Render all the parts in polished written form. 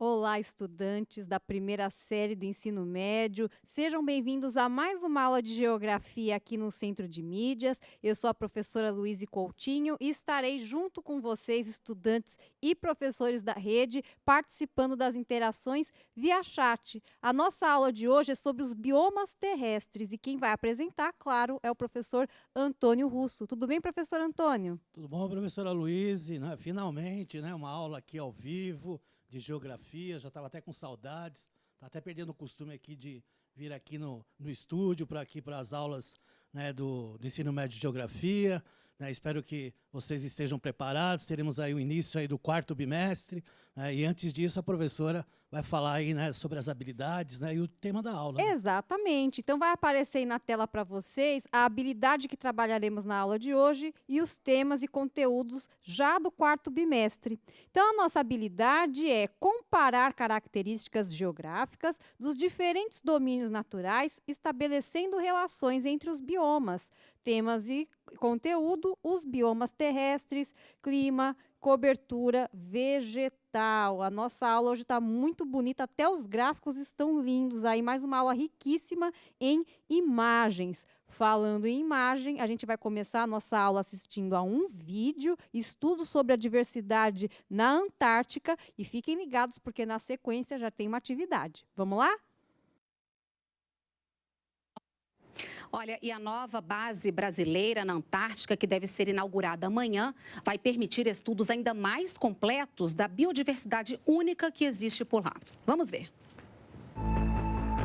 Olá, estudantes da primeira série do ensino médio. Sejam bem-vindos a mais uma aula de geografia aqui no Centro de Mídias. Eu sou a professora Luíse Coutinho e estarei junto com vocês, estudantes e professores da rede, participando das interações via chat. A nossa aula de hoje é sobre os biomas terrestres e quem vai apresentar, claro, é o professor Antônio Russo. Tudo bem, professor Antônio? Tudo bom, professora Luíse? Né? Finalmente, né, uma aula aqui ao vivo de geografia, já estava até com saudades, está até perdendo o costume aqui de vir aqui no estúdio, para as aulas, né, do ensino médio de geografia. Né? Espero que vocês estejam preparados, teremos aí o início aí do quarto bimestre, né? E antes disso a professora vai falar aí, né, sobre as habilidades, né, e o tema da aula. Né? Exatamente. Então vai aparecer aí na tela para vocês a habilidade que trabalharemos na aula de hoje e os temas e conteúdos já do quarto bimestre. Então a nossa habilidade é comparar características geográficas dos diferentes domínios naturais, estabelecendo relações entre os biomas. Temas e conteúdo: os biomas terrestres, clima, cobertura vegetal. A nossa aula hoje está muito bonita, até os gráficos estão lindos aí. Mais uma aula riquíssima em imagens. Falando em imagem, a gente vai começar a nossa aula assistindo a um vídeo, estudo sobre a diversidade na Antártica, e fiquem ligados porque na sequência já tem uma atividade. Vamos lá? Olha, e a nova base brasileira na Antártica, que deve ser inaugurada amanhã, vai permitir estudos ainda mais completos da biodiversidade única que existe por lá. Vamos ver.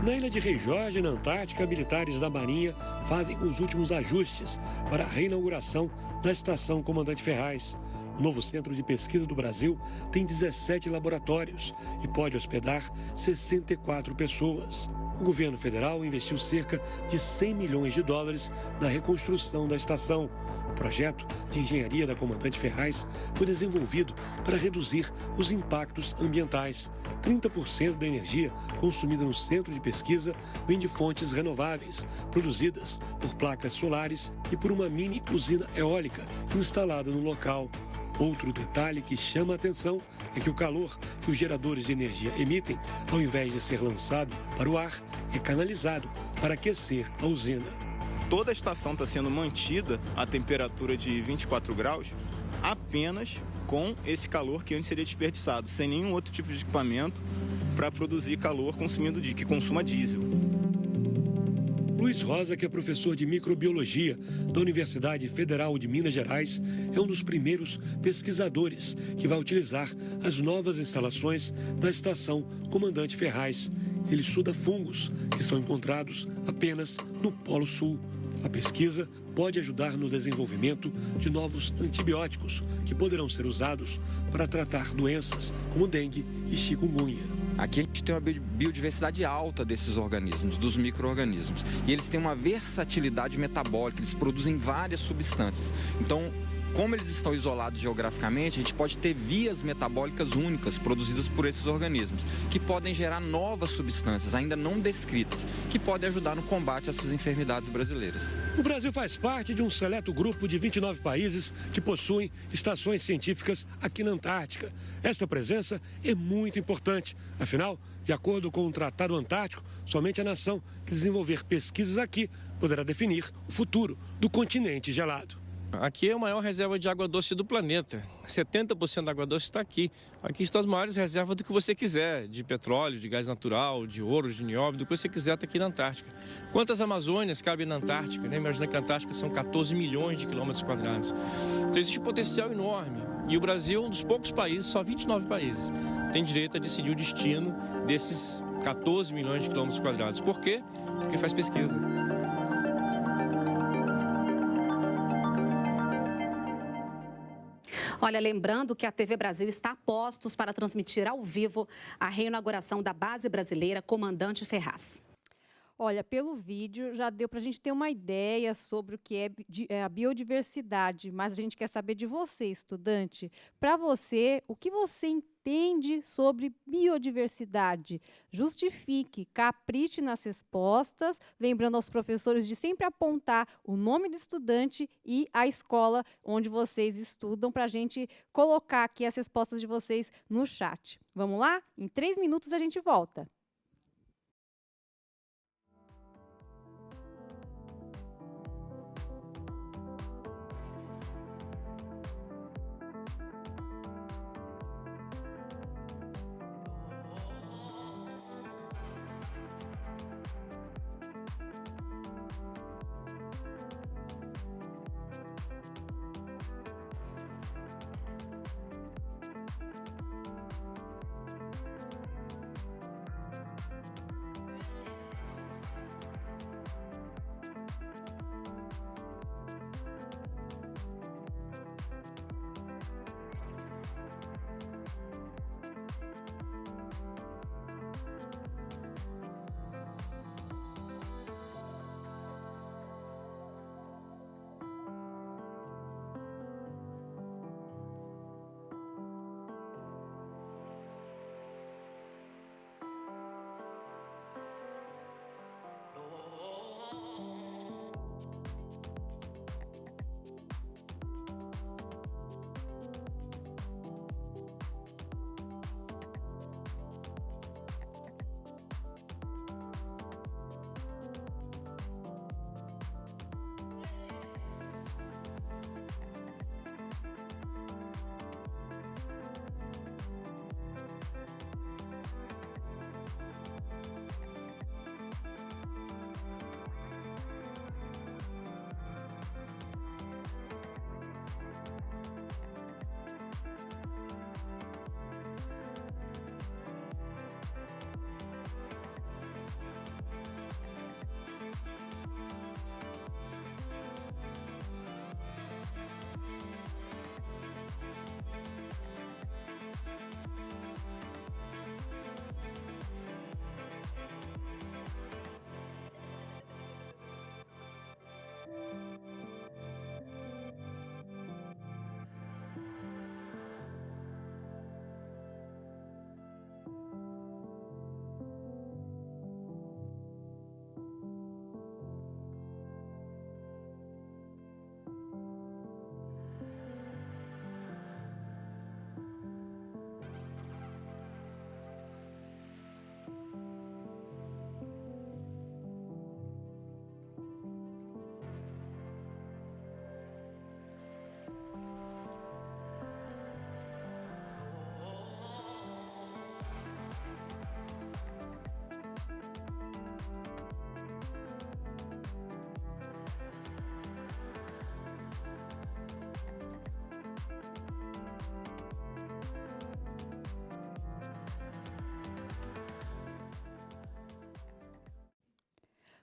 Na ilha de Rei Jorge, na Antártica, militares da Marinha fazem os últimos ajustes para a reinauguração da Estação Comandante Ferraz. O novo centro de pesquisa do Brasil tem 17 laboratórios e pode hospedar 64 pessoas. O governo federal investiu cerca de 100 milhões de dólares na reconstrução da estação. O projeto de engenharia da Comandante Ferraz foi desenvolvido para reduzir os impactos ambientais. 30% da energia consumida no centro de pesquisa vem de fontes renováveis, produzidas por placas solares e por uma mini usina eólica instalada no local. Outro detalhe que chama a atenção é que o calor que os geradores de energia emitem, ao invés de ser lançado para o ar, é canalizado para aquecer a usina. Toda a estação está sendo mantida a temperatura de 24 graus apenas com esse calor que antes seria desperdiçado, sem nenhum outro tipo de equipamento para produzir calor que consuma diesel. Luiz Rosa, que é professor de microbiologia da Universidade Federal de Minas Gerais, é um dos primeiros pesquisadores que vai utilizar as novas instalações da Estação Comandante Ferraz. Ele estuda fungos que são encontrados apenas no Polo Sul. A pesquisa pode ajudar no desenvolvimento de novos antibióticos que poderão ser usados para tratar doenças como dengue e chikungunya. Aqui a gente tem uma biodiversidade alta desses organismos, dos micro-organismos. E eles têm uma versatilidade metabólica, eles produzem várias substâncias. Então, como eles estão isolados geograficamente, a gente pode ter vias metabólicas únicas produzidas por esses organismos, que podem gerar novas substâncias, ainda não descritas, que podem ajudar no combate a essas enfermidades brasileiras. O Brasil faz parte de um seleto grupo de 29 países que possuem estações científicas aqui na Antártica. Esta presença é muito importante. Afinal, de acordo com o Tratado Antártico, somente a nação que desenvolver pesquisas aqui poderá definir o futuro do continente gelado. Aqui é a maior reserva de água doce do planeta. 70% da água doce está aqui. Aqui estão as maiores reservas do que você quiser, de petróleo, de gás natural, de ouro, de nióbio, do que você quiser está aqui na Antártica. Quantas Amazônias cabem na Antártica? Né? Imagina que a Antártica são 14 milhões de quilômetros quadrados. Então existe um potencial enorme. E o Brasil é um dos poucos países, só 29 países, tem direito a decidir o destino desses 14 milhões de quilômetros quadrados. Por quê? Porque faz pesquisa. Olha, lembrando que a TV Brasil está a postos para transmitir ao vivo a reinauguração da base brasileira Comandante Ferraz. Olha, pelo vídeo já deu para a gente ter uma ideia sobre o que é a biodiversidade, mas a gente quer saber de você, estudante. Para você, o que você entende entende sobre biodiversidade? Justifique, capriche nas respostas, lembrando aos professores de sempre apontar o nome do estudante e a escola onde vocês estudam, para a gente colocar aqui as respostas de vocês no chat. Vamos lá? Em 3 minutos a gente volta.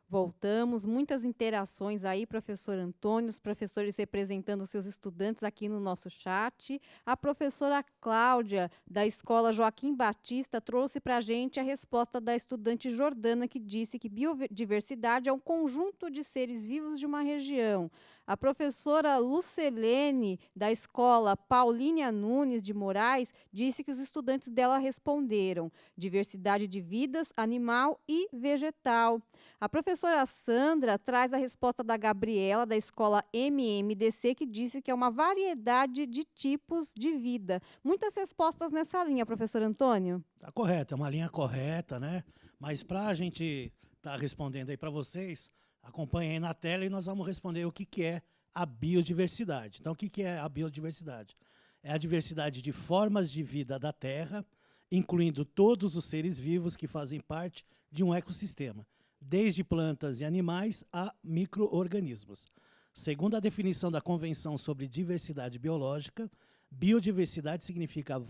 Voltamos, muitas interações aí, professor Antônio, os professores representando os seus estudantes aqui no nosso chat. A professora Cláudia, da Escola Joaquim Batista, trouxe para a gente a resposta da estudante Jordana, que disse que biodiversidade é um conjunto de seres vivos de uma região. A professora Lucelene, da Escola Paulínia Nunes de Moraes, disse que os estudantes dela responderam: diversidade de vidas, animal e vegetal. A professora Sandra traz a resposta da Gabriela, da Escola MMDC, que disse que é uma variedade de tipos de vida. Muitas respostas nessa linha, professor Antônio. Está correto, é uma linha correta, né? Mas para a gente estar respondendo aí para vocês, acompanhem aí na tela e nós vamos responder o que é a biodiversidade. Então, o que é a biodiversidade? É a diversidade de formas de vida da Terra, incluindo todos os seres vivos que fazem parte de um ecossistema, desde plantas e animais a micro-organismos. Segundo a definição da Convenção sobre Diversidade Biológica, biodiversidade significa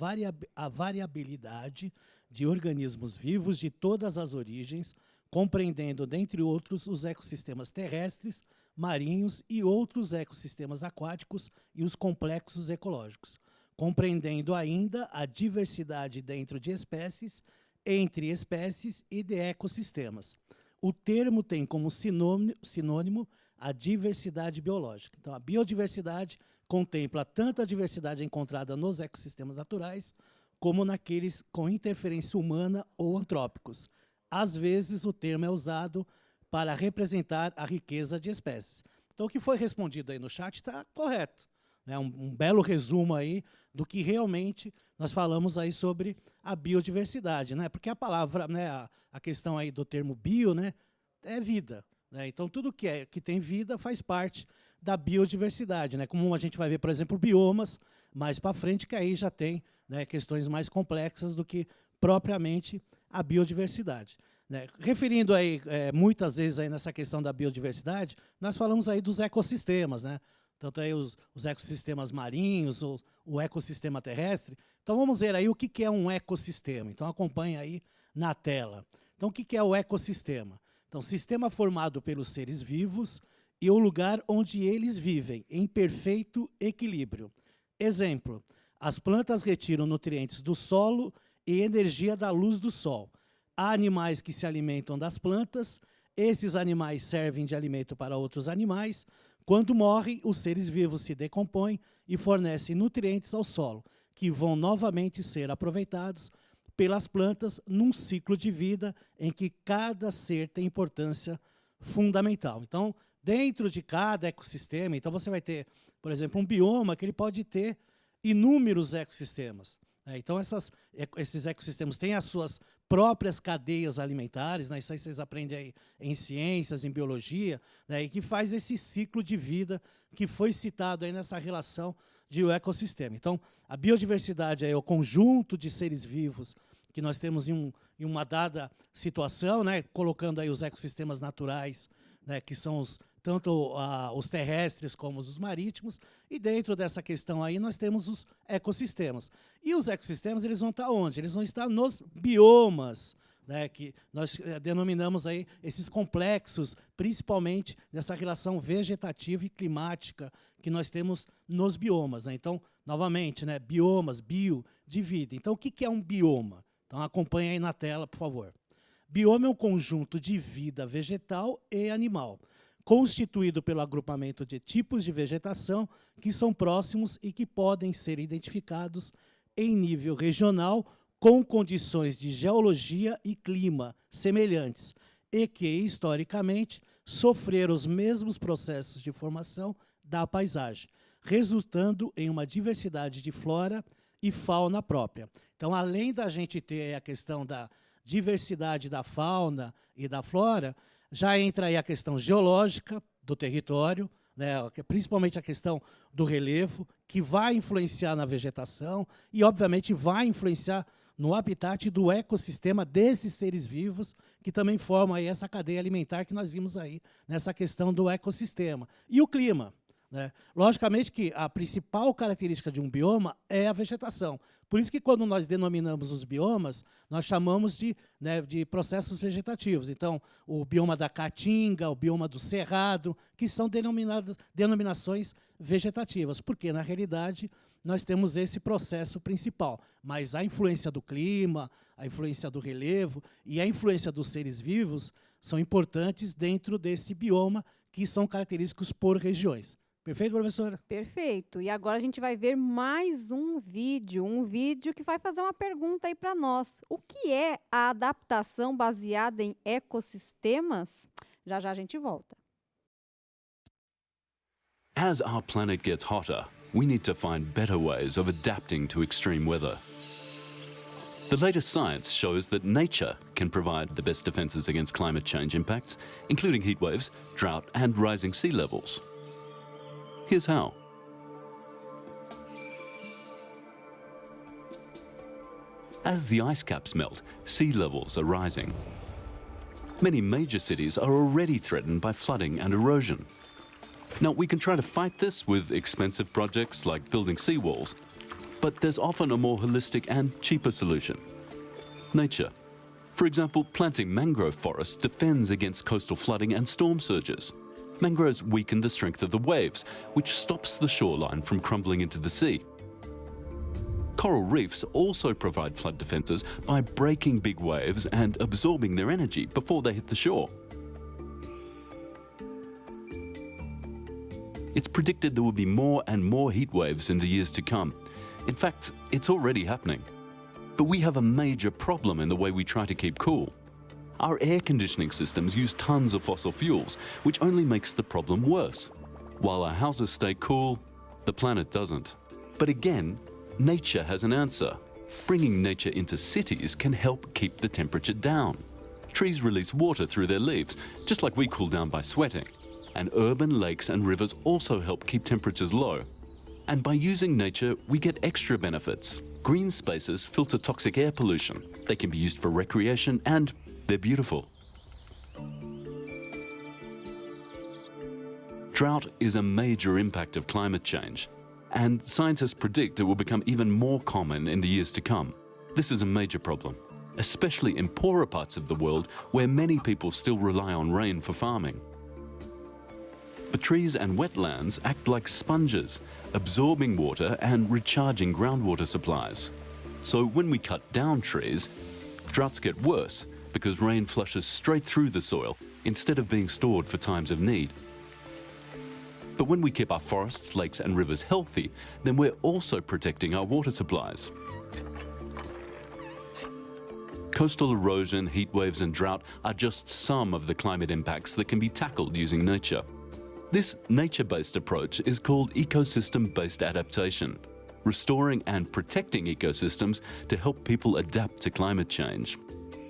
a variabilidade de organismos vivos de todas as origens, compreendendo, dentre outros, os ecossistemas terrestres, marinhos e outros ecossistemas aquáticos e os complexos ecológicos, compreendendo ainda a diversidade dentro de espécies, entre espécies e de ecossistemas. O termo tem como sinônimo a diversidade biológica. Então, a biodiversidade contempla tanto a diversidade encontrada nos ecossistemas naturais, como naqueles com interferência humana ou antrópicos. Às vezes, o termo é usado para representar a riqueza de espécies. Então, o que foi respondido aí no chat está correto. Né? Um belo resumo aí do que realmente nós falamos aí sobre a biodiversidade, né? Porque a palavra, né, a questão aí do termo bio, né, é vida. Né? Então, tudo que tem vida faz parte da biodiversidade, né? Como a gente vai ver, por exemplo, biomas mais para frente, que aí já tem, né, questões mais complexas do que propriamente a biodiversidade. Né? Referindo aí muitas vezes aí nessa questão da biodiversidade, nós falamos aí dos ecossistemas, né? Tanto aí os ecossistemas marinhos, o ecossistema terrestre. Então vamos ver aí o que é um ecossistema. Então acompanhe aí na tela. Então o que é o ecossistema? Então, sistema formado pelos seres vivos e o lugar onde eles vivem, em perfeito equilíbrio. Exemplo, as plantas retiram nutrientes do solo e energia da luz do sol. Há animais que se alimentam das plantas, esses animais servem de alimento para outros animais. Quando morrem, os seres vivos se decompõem e fornecem nutrientes ao solo, que vão novamente ser aproveitados pelas plantas num ciclo de vida em que cada ser tem importância fundamental. Então, dentro de cada ecossistema, então você vai ter, por exemplo, um bioma que ele pode ter inúmeros ecossistemas. Então, esses ecossistemas têm as suas próprias cadeias alimentares, né? Isso aí vocês aprendem aí em ciências, em biologia, né? E que faz esse ciclo de vida que foi citado aí nessa relação de ecossistema. Então, a biodiversidade é o conjunto de seres vivos que nós temos em uma dada situação, né? Colocando aí os ecossistemas naturais, né? Que são tanto os terrestres como os marítimos, e dentro dessa questão aí nós temos os ecossistemas. E os ecossistemas, eles vão estar onde? Eles vão estar nos biomas, né, que nós denominamos aí esses complexos, principalmente nessa relação vegetativa e climática que nós temos nos biomas. Né? Então, novamente, né, biomas, bio, de vida. Então, o que é um bioma? Então, acompanhe aí na tela, por favor. Bioma é um conjunto de vida vegetal e animal, constituído pelo agrupamento de tipos de vegetação que são próximos e que podem ser identificados em nível regional com condições de geologia e clima semelhantes e que, historicamente, sofreram os mesmos processos de formação da paisagem, resultando em uma diversidade de flora e fauna própria. Então, além da gente ter a questão da diversidade da fauna e da flora, já entra aí a questão geológica do território, né, principalmente a questão do relevo, que vai influenciar na vegetação e, obviamente, vai influenciar no habitat do ecossistema desses seres vivos, que também formam aí essa cadeia alimentar que nós vimos aí nessa questão do ecossistema. E o clima. Né? Logicamente que a principal característica de um bioma é a vegetação. Por isso que quando nós denominamos os biomas, nós chamamos de processos vegetativos. Então, o bioma da Caatinga, o bioma do Cerrado, que são denominações vegetativas, porque, na realidade, nós temos esse processo principal. Mas a influência do clima, a influência do relevo e a influência dos seres vivos são importantes dentro desse bioma, que são característicos por regiões. Perfeito, professora? Perfeito. E agora a gente vai ver mais um vídeo que vai fazer uma pergunta aí para nós. O que é a adaptação baseada em ecossistemas? Já já a gente volta. As our planet gets hotter, we need to find better ways of adapting to extreme weather. The latest science shows that nature can provide the best defenses against climate change impacts, including heat waves, drought, and rising sea levels. Here's how. As the ice caps melt, sea levels are rising. Many major cities are already threatened by flooding and erosion. Now, we can try to fight this with expensive projects like building seawalls, but there's often a more holistic and cheaper solution. Nature. For example, planting mangrove forests defends against coastal flooding and storm surges. Mangroves weaken the strength of the waves, which stops the shoreline from crumbling into the sea. Coral reefs also provide flood defences by breaking big waves and absorbing their energy before they hit the shore. It's predicted there will be more and more heat waves in the years to come. In fact, it's already happening. But we have a major problem in the way we try to keep cool. Our air conditioning systems use tons of fossil fuels, which only makes the problem worse. While our houses stay cool, the planet doesn't. But again, nature has an answer. Bringing nature into cities can help keep the temperature down. Trees release water through their leaves, just like we cool down by sweating. And urban lakes and rivers also help keep temperatures low. And by using nature, we get extra benefits. Green spaces filter toxic air pollution. They can be used for recreation and they're beautiful. Drought is a major impact of climate change, and scientists predict it will become even more common in the years to come. This is a major problem, especially in poorer parts of the world where many people still rely on rain for farming. But trees and wetlands act like sponges, absorbing water and recharging groundwater supplies. So when we cut down trees, droughts get worse because rain flushes straight through the soil instead of being stored for times of need. But when we keep our forests, lakes and rivers healthy, then we're also protecting our water supplies. Coastal erosion, heat waves and drought are just some of the climate impacts that can be tackled using nature. This nature-based approach is called ecosystem-based adaptation, restoring and protecting ecosystems to help people adapt to climate change.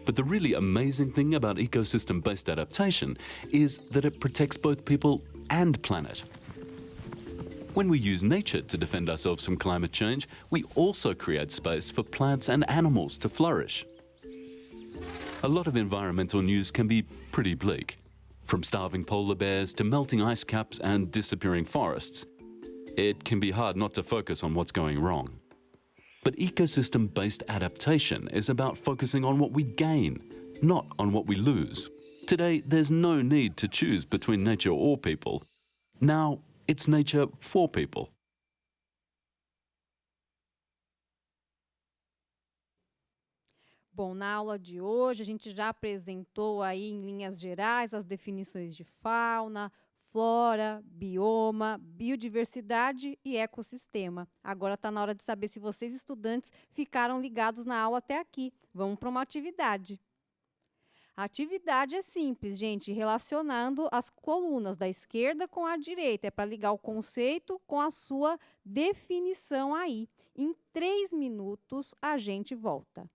But the really amazing thing about ecosystem-based adaptation is that it protects both people and planet. When we use nature to defend ourselves from climate change, we also create space for plants and animals to flourish. A lot of environmental news can be pretty bleak. From starving polar bears to melting ice caps and disappearing forests, it can be hard not to focus on what's going wrong. But ecosystem-based adaptation is about focusing on what we gain, not on what we lose. Today, there's no need to choose between nature or people. Now, it's nature for people. Bom, na aula de hoje a gente já apresentou aí em linhas gerais as definições de fauna, flora, bioma, biodiversidade e ecossistema. Agora está na hora de saber se vocês, estudantes, ficaram ligados na aula até aqui. Vamos para uma atividade. A atividade é simples, gente, relacionando as colunas da esquerda com a direita. É para ligar o conceito com a sua definição aí. Em 3 minutos a gente volta.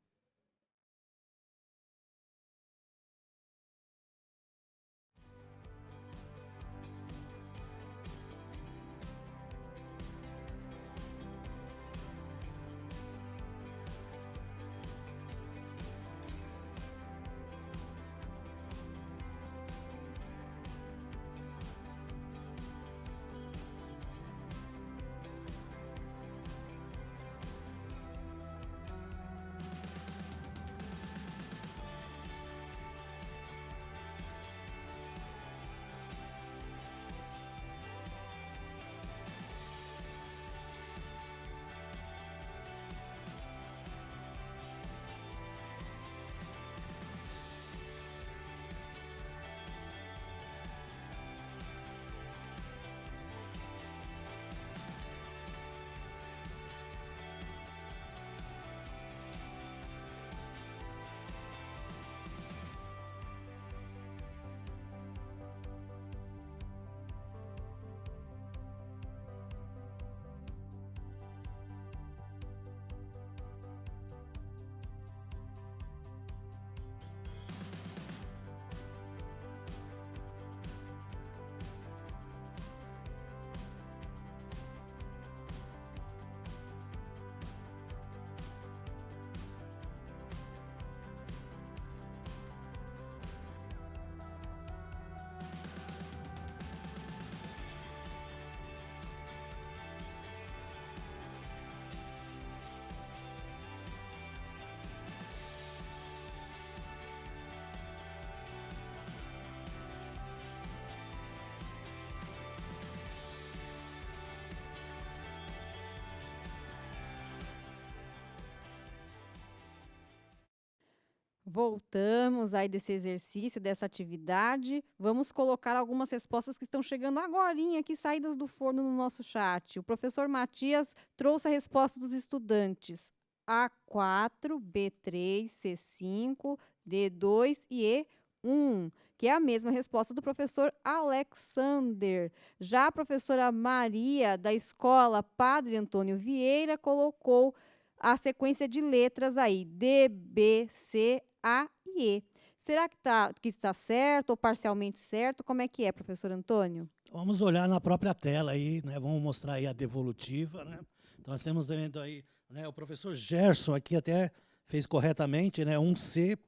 Voltamos aí desse exercício, dessa atividade. Vamos colocar algumas respostas que estão chegando agorinha aqui, saídas do forno no nosso chat. O professor Matias trouxe a resposta dos estudantes. A4, B3, C5, D2 e E1, que é a mesma resposta do professor Alexander. Já a professora Maria, da escola Padre Antônio Vieira, colocou a sequência de letras aí, D, B, C, A e E. Será que está certo ou parcialmente certo? Como é que é, professor Antônio? Vamos olhar na própria tela aí, né? Vamos mostrar aí a devolutiva, né? Então, nós temos vendo aí, né, o professor Gerson aqui até fez corretamente, né? 1C,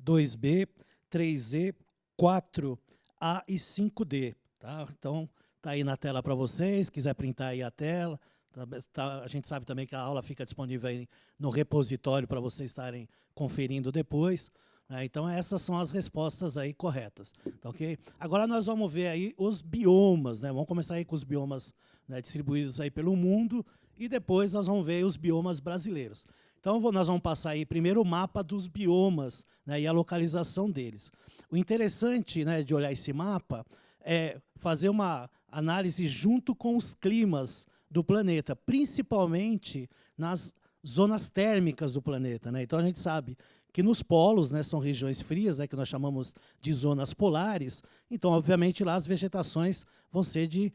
2B, 3E, 4A e 5D, tá? Então, tá aí na tela para vocês, quiser printar aí a tela. A gente sabe também que a aula fica disponível aí no repositório para vocês estarem conferindo depois. Então, essas são as respostas aí corretas. Tá, ok? Agora nós vamos ver aí os biomas, né? Vamos começar aí com os biomas, né, distribuídos aí pelo mundo e depois nós vamos ver os biomas brasileiros. Então, nós vamos passar aí primeiro o mapa dos biomas, né, e a localização deles. O interessante, né, de olhar esse mapa é fazer uma análise junto com os climas do planeta, principalmente nas zonas térmicas do planeta, né? Então, a gente sabe que nos polos, né, são regiões frias, né, que nós chamamos de zonas polares. Então, obviamente, lá as vegetações vão ser de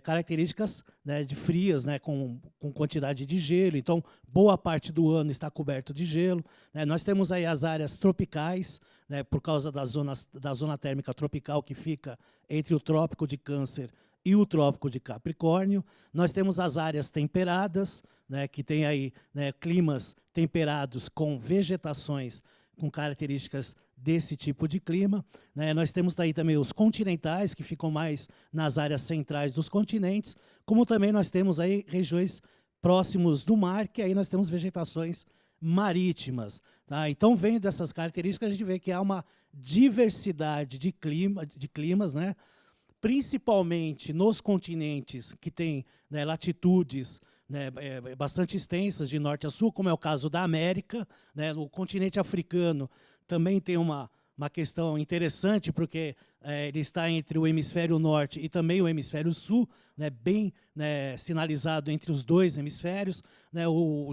características, né, de frias, né, com quantidade de gelo. Então, boa parte do ano está coberto de gelo, né? Nós temos aí as áreas tropicais, né, por causa da zona térmica tropical que fica entre o Trópico de Câncer e o Trópico de Capricórnio. Nós temos as áreas temperadas, né, que tem aí, né, climas temperados com vegetações com características desse tipo de clima, né? Nós temos daí também os continentais, que ficam mais nas áreas centrais dos continentes, como também nós temos aí regiões próximos do mar, que aí nós temos vegetações marítimas. Tá? Então, vendo dessas características, a gente vê que há uma diversidade de climas, né? Principalmente nos continentes que têm, né, latitudes, né, bastante extensas de norte a sul, como é o caso da América, né? No continente africano também tem uma questão interessante, porque ele está entre o hemisfério norte e também o hemisfério sul, né, bem, né, sinalizado entre os dois hemisférios, né?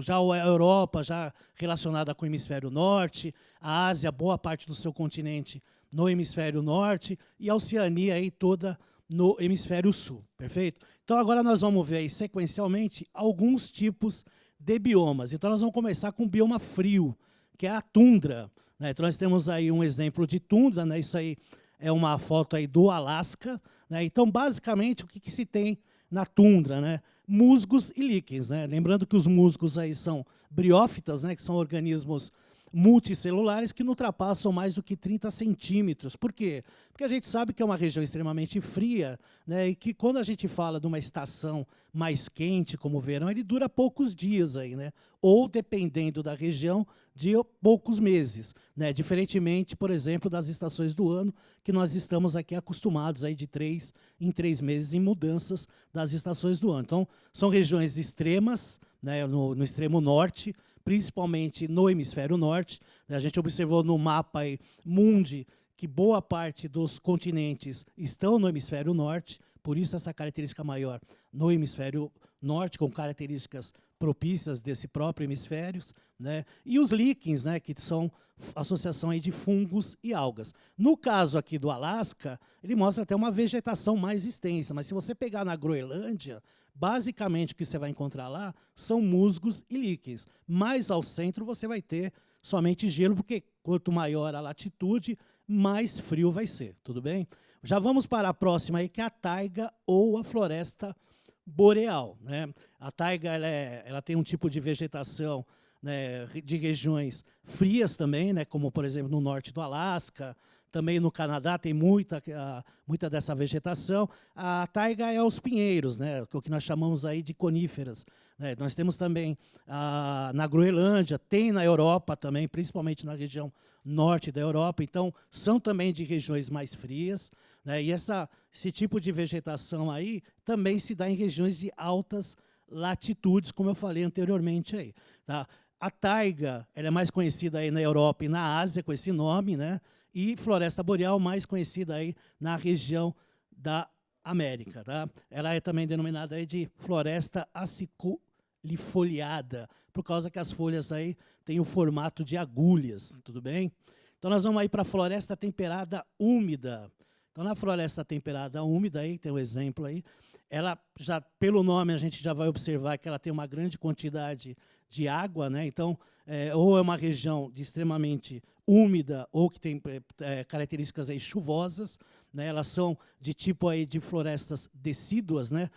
Já a Europa, já relacionada com o hemisfério norte, a Ásia, boa parte do seu continente no hemisfério norte, e a Oceania aí toda no hemisfério sul, perfeito? Então, agora nós vamos ver aí, sequencialmente, alguns tipos de biomas. Então, nós vamos começar com o bioma frio, que é a tundra, né? Então, nós temos aí um exemplo de tundra, né? Isso aí é uma foto aí do Alasca, né? Então, basicamente, o que se tem na tundra, né? Musgos e líquens, né? Lembrando que os musgos aí são briófitas, né? Que são organismos multicelulares que não ultrapassam mais do que 30 centímetros. Por quê? Porque a gente sabe que é uma região extremamente fria, né, e que quando a gente fala de uma estação mais quente, como o verão, ele dura poucos dias, aí, né, ou, dependendo da região, de poucos meses, né, diferentemente, por exemplo, das estações do ano, que nós estamos aqui acostumados aí de 3 em 3 meses em mudanças das estações do ano. Então, são regiões extremas, né, no extremo norte, principalmente no hemisfério norte. A gente observou no mapa aí, mundi, que boa parte dos continentes estão no hemisfério norte, por isso essa característica maior no hemisfério norte, com características propícias desse próprio hemisfério, né? E os líquens, né, que são associação aí de fungos e algas. No caso aqui do Alasca, ele mostra até uma vegetação mais extensa, mas se você pegar na Groenlândia, basicamente o que você vai encontrar lá são musgos e líquens. Mais ao centro você vai ter somente gelo, porque quanto maior a latitude, mais frio vai ser, tudo bem? Já vamos para a próxima aí, que é a taiga ou a floresta boreal, né? A taiga ela tem um tipo de vegetação, né, de regiões frias também, né, como, por exemplo, no norte do Alasca. Também no Canadá tem muita dessa vegetação. A taiga é os pinheiros, né, o que nós chamamos aí de coníferas, né? Nós temos também na Groenlândia, tem na Europa também, principalmente na região norte da Europa. Então, são também de regiões mais frias, né? E esse tipo de vegetação aí também se dá em regiões de altas latitudes, como eu falei anteriormente aí, tá? A taiga, ela é mais conhecida aí na Europa e na Ásia com esse nome, né? E floresta boreal mais conhecida aí na região da América, tá? Ela é também denominada aí de floresta lifoliada, por causa que as folhas aí têm o formato de agulhas, tudo bem? Então nós vamos aí para a floresta temperada úmida. Então na floresta temperada úmida, aí tem um exemplo aí, ela já, pelo nome, a gente já vai observar que ela tem uma grande quantidade de água, né? Então, ou é uma região de extremamente úmida ou que tem características aí chuvosas, né? Elas são de tipo aí de florestas decíduas, né?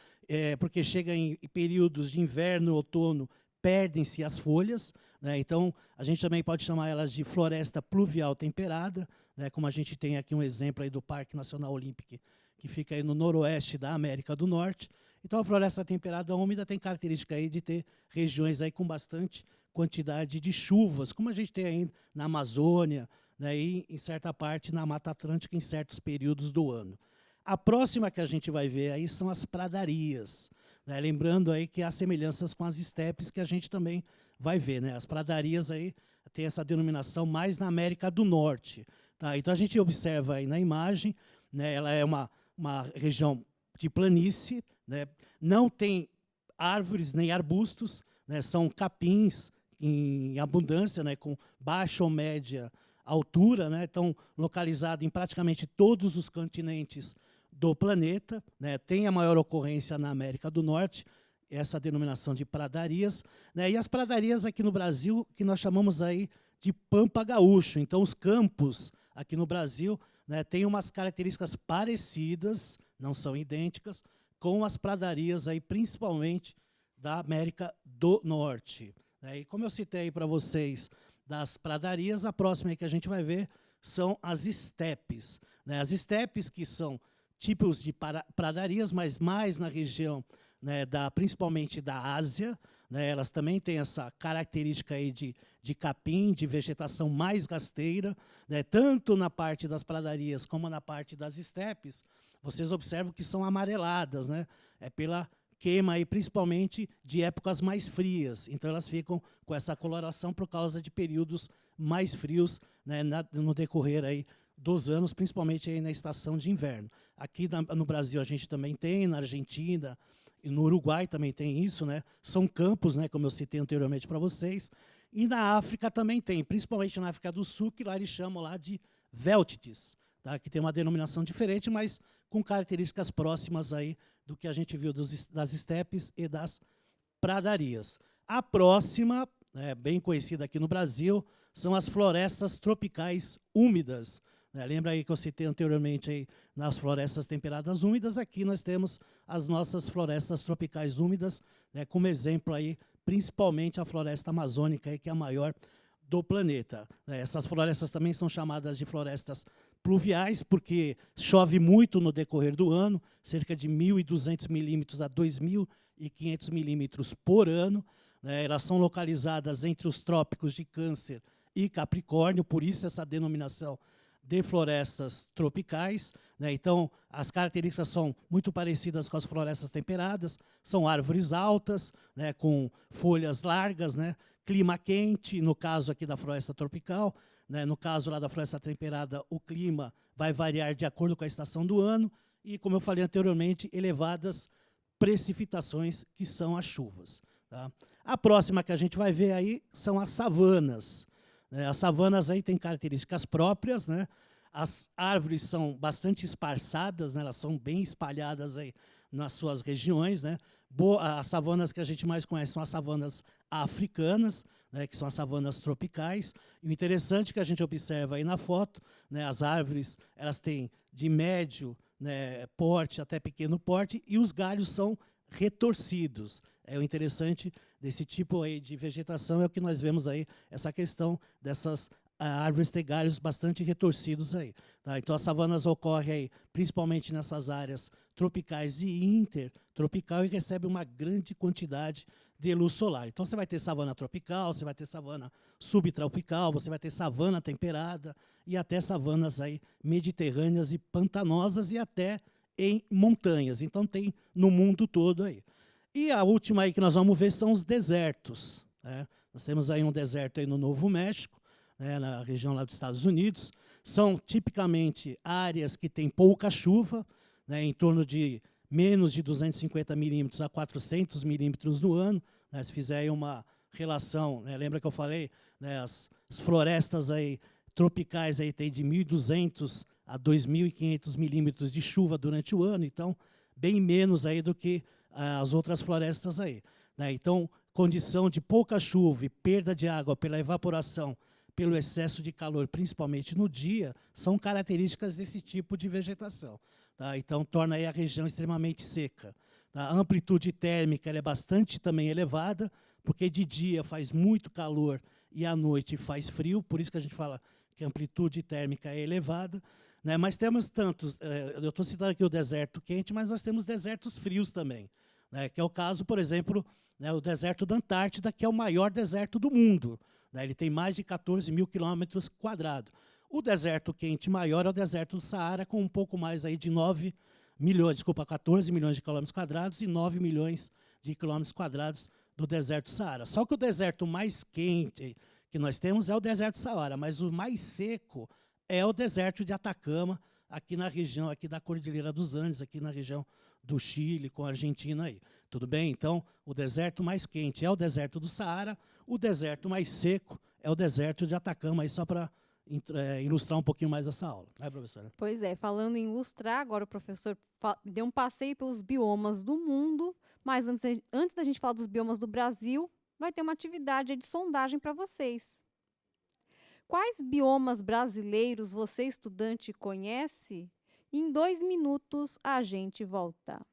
Porque chega em períodos de inverno e outono, perdem-se as folhas, né? Então, a gente também pode chamar elas de floresta pluvial temperada, né? Como a gente tem aqui um exemplo aí do Parque Nacional Olímpico, que fica aí no noroeste da América do Norte. Então, a floresta temperada úmida tem característica aí de ter regiões aí com bastante quantidade de chuvas, como a gente tem aí na Amazônia, né, e em certa parte na Mata Atlântica em certos períodos do ano. A próxima que a gente vai ver aí são as pradarias, né, lembrando aí que há semelhanças com as estepes que a gente também vai ver, né? As pradarias aí tem essa denominação mais na América do Norte, tá? Então a gente observa aí na imagem, né, ela é uma região de planície, né, não tem árvores nem arbustos, né, são capins em abundância, né, com baixa ou média altura, né, estão localizados em praticamente todos os continentes do planeta, né, tem a maior ocorrência na América do Norte, essa denominação de pradarias, né, e as pradarias aqui no Brasil, que nós chamamos aí de pampa gaúcho. Então, os campos aqui no Brasil, né, têm umas características parecidas, não são idênticas, com as pradarias, aí, principalmente da América do Norte. Né? E como eu citei para vocês das pradarias, a próxima aí que a gente vai ver são as estepes. Né? As estepes, que são tipos de pradarias, mas mais na região, né, principalmente da Ásia, né? Elas também têm essa característica aí de capim, de vegetação mais rasteira, né? Tanto na parte das pradarias como na parte das estepes, vocês observam que são amareladas, né? É pela queima, aí, principalmente de épocas mais frias. Então, elas ficam com essa coloração por causa de períodos mais frios, né, no decorrer aí dos anos, principalmente aí na estação de inverno. Aqui no Brasil a gente também tem, na Argentina e no Uruguai também tem isso, né? São campos, né, como eu citei anteriormente para vocês. E na África também tem, principalmente na África do Sul, que lá eles chamam lá de veltites, tá? Que tem uma denominação diferente, mas com características próximas aí do que a gente viu das estepes e das pradarias. A próxima, bem conhecida aqui no Brasil, são as florestas tropicais úmidas. Lembra aí que eu citei anteriormente aí nas florestas temperadas úmidas? Aqui nós temos as nossas florestas tropicais úmidas, né, como exemplo aí, principalmente a floresta amazônica, aí, que é a maior do planeta. Essas florestas também são chamadas de florestas pluviais, porque chove muito no decorrer do ano, cerca de 1.200 milímetros a 2.500 milímetros por ano. Elas são localizadas entre os trópicos de Câncer e Capricórnio, por isso essa denominação de florestas tropicais. Então, as características são muito parecidas com as florestas temperadas, são árvores altas, com folhas largas, clima quente, no caso aqui da floresta tropical, no caso lá da floresta temperada, o clima vai variar de acordo com a estação do ano e, como eu falei anteriormente, elevadas precipitações, que são as chuvas. Tá? A próxima que a gente vai ver aí são as savanas. As savanas aí têm características próprias, né? As árvores são bastante esparçadas, né? Elas são bem espalhadas aí nas suas regiões, né? As savanas que a gente mais conhece são as savanas africanas, né? Que são as savanas tropicais. E o interessante que a gente observa aí na foto, né? As árvores, elas têm de médio, né, porte até pequeno porte, e os galhos são retorcidos. O interessante desse tipo aí de vegetação é o que nós vemos aí, essa questão dessas árvores ter galhos bastante retorcidos aí. Tá? Então, as savanas ocorrem aí, principalmente nessas áreas tropicais e intertropical, e recebem uma grande quantidade de luz solar. Então, você vai ter savana tropical, você vai ter savana subtropical, você vai ter savana temperada, e até savanas aí mediterrâneas e pantanosas, e até em montanhas. Então, tem no mundo todo aí. E a última aí que nós vamos ver são os desertos. Né? Nós temos aí um deserto aí no Novo México, né, na região lá dos Estados Unidos. São tipicamente áreas que têm pouca chuva, né, em torno de menos de 250 milímetros a 400 milímetros no ano. né, se fizer aí uma relação, né, lembra que eu falei, né, as florestas aí tropicais aí tem de 1.200 a 2.500 milímetros de chuva durante o ano, então bem menos aí do que as outras florestas aí, né? Então, condição de pouca chuva e perda de água pela evaporação, pelo excesso de calor, principalmente no dia, são características desse tipo de vegetação, tá? Então, torna aí a região extremamente seca. Tá? A amplitude térmica ela é bastante também elevada, porque de dia faz muito calor e à noite faz frio, por isso que a gente fala que a amplitude térmica é elevada, né? Mas temos tantos, eu estou citando aqui o deserto quente, mas nós temos desertos frios também, né? Que é o caso, por exemplo, né, o deserto da Antártida, que é o maior deserto do mundo, né? Ele tem mais de 14 mil quilômetros quadrados. O deserto quente maior é o deserto do Saara, com um pouco mais aí de 14 milhões de quilômetros quadrados e 9 milhões de quilômetros quadrados do deserto do Saara. Só que o deserto mais quente que nós temos é o deserto do Saara, mas o mais seco é o deserto de Atacama, aqui na região aqui da Cordilheira dos Andes, aqui na região do Chile, com a Argentina aí. Tudo bem? Então, o deserto mais quente é o deserto do Saara, o deserto mais seco é o deserto de Atacama, aí só para ilustrar um pouquinho mais essa aula. Né, professora? Pois é, falando em ilustrar, agora o professor deu um passeio pelos biomas do mundo, mas antes da gente falar dos biomas do Brasil, vai ter uma atividade aí de sondagem para vocês. Quais biomas brasileiros você, estudante, conhece? Em 2 minutos a gente volta.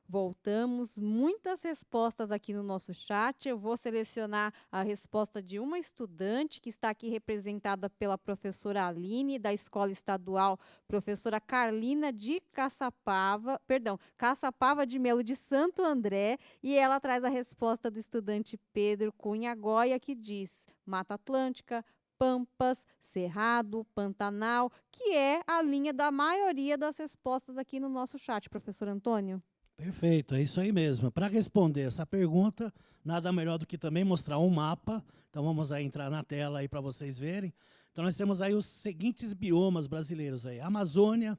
Voltamos, muitas respostas aqui no nosso chat. Eu vou selecionar a resposta de uma estudante que está aqui representada pela professora Aline, da Escola Estadual Professora Carlina de Caçapava de Melo de Santo André, e ela traz a resposta do estudante Pedro Cunha Goya, que diz Mata Atlântica, Pampas, Cerrado, Pantanal, que é a linha da maioria das respostas aqui no nosso chat, professor Antônio. Perfeito, é isso aí mesmo. Para responder essa pergunta, nada melhor do que também mostrar um mapa. Então vamos aí entrar na tela aí para vocês verem. Então nós temos aí os seguintes biomas brasileiros aí: a Amazônia,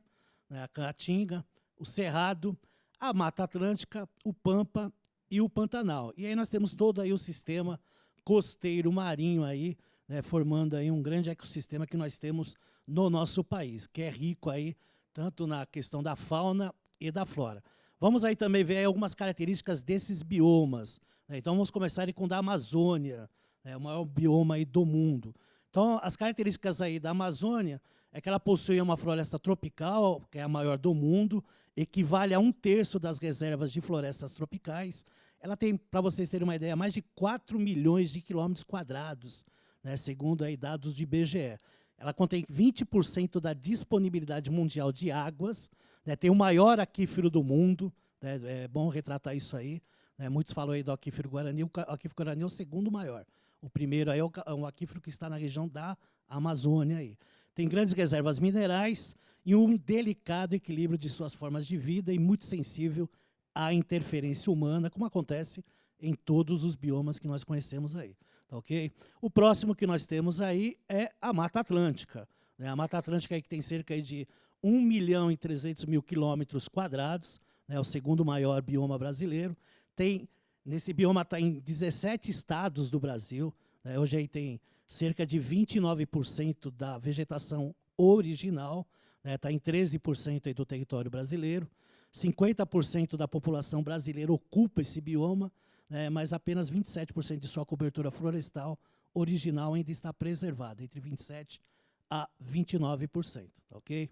né, a Caatinga, o Cerrado, a Mata Atlântica, o Pampa e o Pantanal. E aí nós temos todo aí o sistema costeiro marinho aí, né, formando aí um grande ecossistema que nós temos no nosso país, que é rico aí tanto na questão da fauna e da flora. Vamos aí também ver aí algumas características desses biomas, né? Então vamos começar aí com o da Amazônia, né, o maior bioma aí do mundo. Então as características aí da Amazônia é que ela possui uma floresta tropical, que é a maior do mundo, equivale a 1/3 das reservas de florestas tropicais. ela tem, para vocês terem uma ideia, mais de 4 milhões de quilômetros quadrados, né, segundo aí dados do IBGE. Ela contém 20% da disponibilidade mundial de águas, né, tem o maior aquífero do mundo, né, é bom retratar isso aí. Né, muitos falam aí do aquífero Guarani, o aquífero Guarani é o segundo maior. O primeiro aí é um aquífero que está na região da Amazônia. Aí. Tem grandes reservas minerais e um delicado equilíbrio de suas formas de vida e muito sensível à interferência humana, como acontece em todos os biomas que nós conhecemos aí. Tá, ok? O próximo que nós temos aí é a Mata Atlântica. Né? A Mata Atlântica aí que tem cerca aí de 1.300.000 quilômetros quadrados, né? O segundo maior bioma brasileiro. Nesse bioma está em 17 estados do Brasil. Né? Hoje aí tem cerca de 29% da vegetação original, está em 13% aí do território brasileiro. 50% da população brasileira ocupa esse bioma, né, mas apenas 27% de sua cobertura florestal original ainda está preservada, entre 27% a 29%. Ok?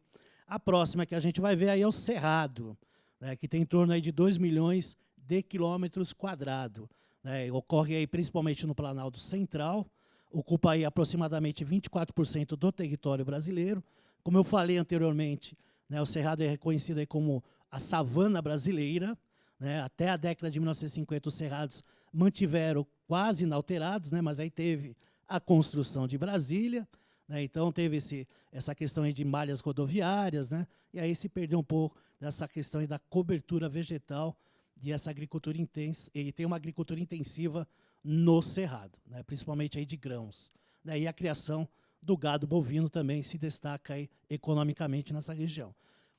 A próxima que a gente vai ver aí é o Cerrado, né, que tem em torno aí de 2 milhões de quilômetros quadrados. Né, ocorre aí principalmente no Planalto Central, ocupa aí aproximadamente 24% do território brasileiro. Como eu falei anteriormente, né, o Cerrado é reconhecido aí como a savana brasileira. Né, até a década de 1950, os cerrados mantiveram quase inalterados, né, mas aí teve a construção de Brasília, né, então teve essa questão aí de malhas rodoviárias, né, e aí se perdeu um pouco dessa questão aí da cobertura vegetal e essa agricultura intensa, e tem uma agricultura intensiva no Cerrado, né, principalmente aí de grãos. Né, e a criação do gado bovino também se destaca aí economicamente nessa região.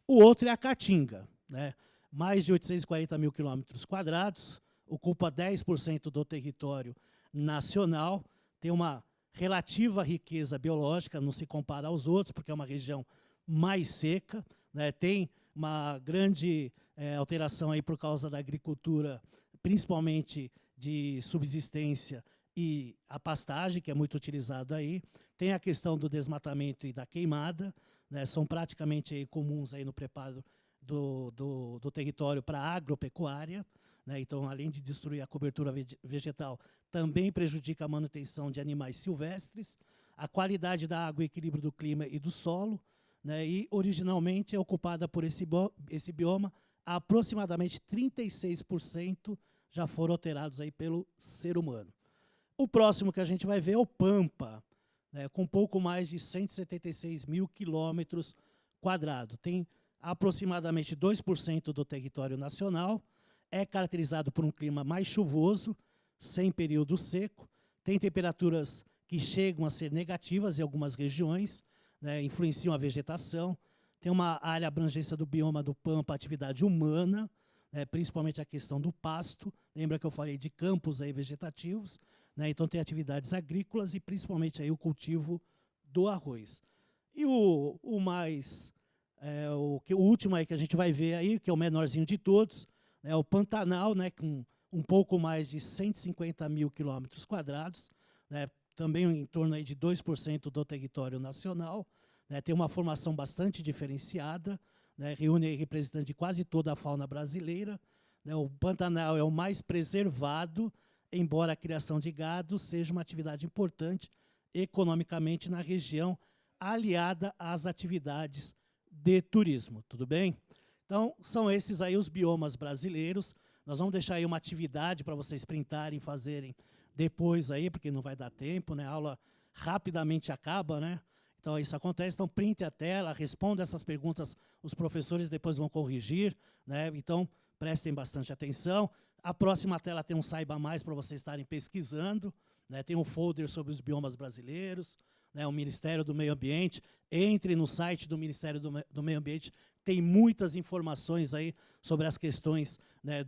O outro é a Caatinga, né, mais de 840.000 quilômetros quadrados, ocupa 10% do território nacional, tem uma relativa riqueza biológica, não se compara aos outros, porque é uma região mais seca, né, tem uma grande alteração aí por causa da agricultura, principalmente de subsistência e a pastagem, que é muito utilizado aí. Tem a questão do desmatamento e da queimada, né, são praticamente aí comuns aí no preparo do território para a agropecuária. Né, então, além de destruir a cobertura vegetal, também prejudica a manutenção de animais silvestres, a qualidade da água, o equilíbrio do clima e do solo. Né, e, originalmente, é ocupada por esse bioma, aproximadamente 36% já foram alterados aí pelo ser humano. O próximo que a gente vai ver é o Pampa, né, com pouco mais de 176.000 quilômetros quadrados. Tem aproximadamente 2% do território nacional, é caracterizado por um clima mais chuvoso, sem período seco, tem temperaturas que chegam a ser negativas em algumas regiões, né, influenciam a vegetação, tem uma área abrangência do bioma do Pampa, atividade humana, né, principalmente a questão do pasto, lembra que eu falei de campos aí vegetativos, né, então tem atividades agrícolas e principalmente aí o cultivo do arroz. E o último aí que a gente vai ver aí, que é o menorzinho de todos, é o Pantanal, né, com um pouco mais de 150.000 quilômetros quadrados, né, também em torno aí de 2% do território nacional, né, tem uma formação bastante diferenciada, né, reúne aí representantes de quase toda a fauna brasileira. Né, o Pantanal é o mais preservado, embora a criação de gado seja uma atividade importante economicamente na região, aliada às atividades de turismo, tudo bem? Então, são esses aí os biomas brasileiros. Nós vamos deixar aí uma atividade para vocês printarem, fazerem depois aí, porque não vai dar tempo, né? A aula rapidamente acaba, né? Então, isso acontece. Então, printe a tela, responda essas perguntas, os professores depois vão corrigir, né? Então, prestem bastante atenção. A próxima tela tem um Saiba Mais para vocês estarem pesquisando, né? Tem um folder sobre os biomas brasileiros, né? O Ministério do Meio Ambiente. Entre no site do Ministério do Meio Ambiente, tem muitas informações aí sobre as questões, né,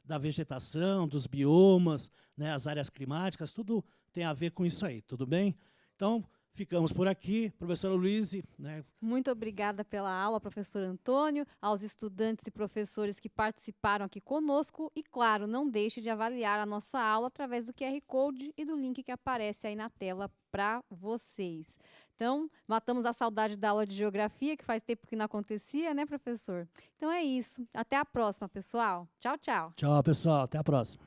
da vegetação, dos biomas, né, as áreas climáticas, tudo tem a ver com isso aí, tudo bem? Então, ficamos por aqui. Professora Luíse, né? Muito obrigada pela aula, professor Antônio, aos estudantes e professores que participaram aqui conosco e, claro, não deixe de avaliar a nossa aula através do QR Code e do link que aparece aí na tela para vocês. Então, matamos a saudade da aula de geografia, que faz tempo que não acontecia, né, professor? Então é isso. Até a próxima, pessoal. Tchau, tchau. Tchau, pessoal. Até a próxima.